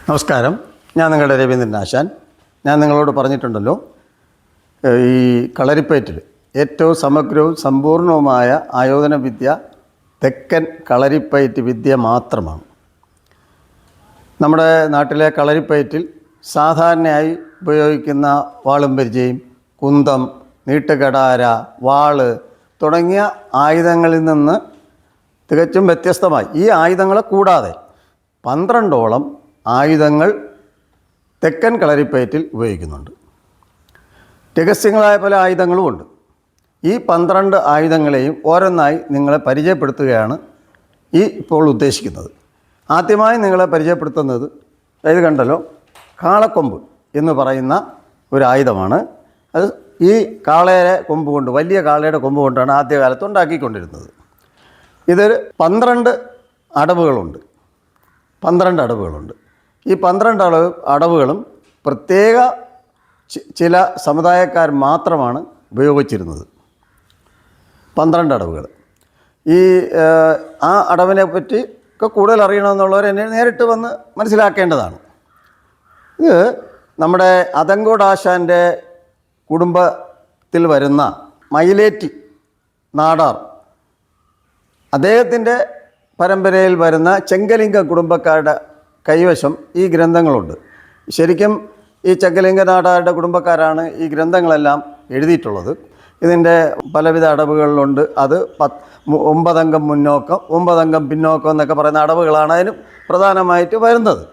നമസ്കാരം, ഞാൻ നിങ്ങളുടെ രവീന്ദ്രൻ ആശാൻ. ഞാൻ നിങ്ങളോട് പറഞ്ഞിട്ടുണ്ടല്ലോ, ഈ കളരിപ്പയറ്റിൽ ഏറ്റവും സമഗ്രവും സമ്പൂർണവുമായ ആയോധന വിദ്യ തെക്കൻ കളരിപ്പയറ്റ് വിദ്യ മാത്രമാണ്. നമ്മുടെ നാട്ടിലെ കളരിപ്പയറ്റിൽ സാധാരണയായി ഉപയോഗിക്കുന്ന വാളും പരിചയും, കുന്തം, നീട്ടുകടാര, വാള് തുടങ്ങിയ ആയുധങ്ങളിൽ നിന്ന് തികച്ചും വ്യത്യസ്തമായി ഈ ആയുധങ്ങളെ കൂടാതെ 12ഓളം ആയുധങ്ങൾ തെക്കൻ കളരിപ്പയറ്റിൽ ഉപയോഗിക്കുന്നുണ്ട്. രഹസ്യങ്ങളായ പല ആയുധങ്ങളുമുണ്ട്. ഈ 12 ആയുധങ്ങളെയും ഓരോന്നായി നിങ്ങളെ പരിചയപ്പെടുത്തുകയാണ് ഇപ്പോൾ ഉദ്ദേശിക്കുന്നത്. ആദ്യമായി നിങ്ങളെ പരിചയപ്പെടുത്തുന്നത് ഇത് കണ്ടല്ലോ, കാളക്കൊമ്പ് എന്ന് പറയുന്ന ഒരു ആയുധമാണ്. അത് ഈ കാളയുടെ കൊമ്പ് കൊണ്ട്, വലിയ കാളയുടെ കൊമ്പ് കൊണ്ടാണ് ആദ്യകാലത്ത് ഉണ്ടാക്കിക്കൊണ്ടിരുന്നത്. ഇതൊരു 12 അടവുകളുണ്ട്. 12 അടവുകളുണ്ട്. ഈ 12 അടവുകളും പ്രത്യേക ചില സമുദായക്കാർ മാത്രമാണ് ഉപയോഗിച്ചിരുന്നത്. 12 അടവുകൾ. ഈ ആ അടവിനെ പറ്റി ഒക്കെ കൂടുതൽ അറിയണമെന്നുള്ളവർ എന്നെ നേരിട്ട് വന്ന് മനസ്സിലാക്കേണ്ടതാണ്. ഇത് നമ്മുടെ അതങ്കോടാശാൻ്റെ കുടുംബത്തിൽ വരുന്ന മയിലേറ്റി നാടാർ, അദ്ദേഹത്തിൻ്റെ പരമ്പരയിൽ വരുന്ന ചെങ്കലിംഗ കുടുംബക്കാരുടെ കൈവശം ഈ ഗ്രന്ഥങ്ങളുണ്ട്. ശരിക്കും ഈ ചെങ്കലിംഗ നാടാരുടെ കുടുംബക്കാരാണ് ഈ ഗ്രന്ഥങ്ങളെല്ലാം എഴുതിയിട്ടുള്ളത്. ഇതിൻ്റെ പലവിധ അടവുകളിലുണ്ട്. അത് 9 അംഗം മുന്നോക്കം, 9 അംഗം പിന്നോക്കം എന്നൊക്കെ പറയുന്ന അടവുകളാണ് അതിന് പ്രധാനമായിട്ട് വരുന്നത്.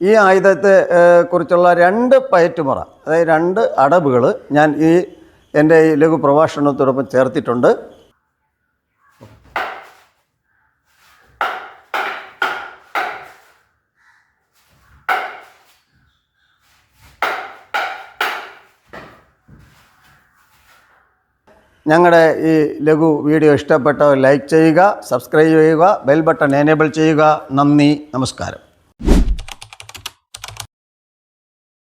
ഈ ആയുധത്തെ കുറിച്ചുള്ള 2 പയറ്റുമുറ, അതായത് 2 അടവുകൾ ഞാൻ എൻ്റെ ഈ ലഘു പ്രഭാഷണത്തോടൊപ്പം ചേർത്തിട്ടുണ്ട്. ഞങ്ങളുടെ ഈ ലഘു വീഡിയോ ഇഷ്ടപ്പെട്ടവർ ലൈക്ക് ചെയ്യുക, സബ്സ്ക്രൈബ് ചെയ്യുക, ബെൽ ബട്ടൺ എനേബിൾ ചെയ്യുക. നന്ദി, നമസ്കാരം.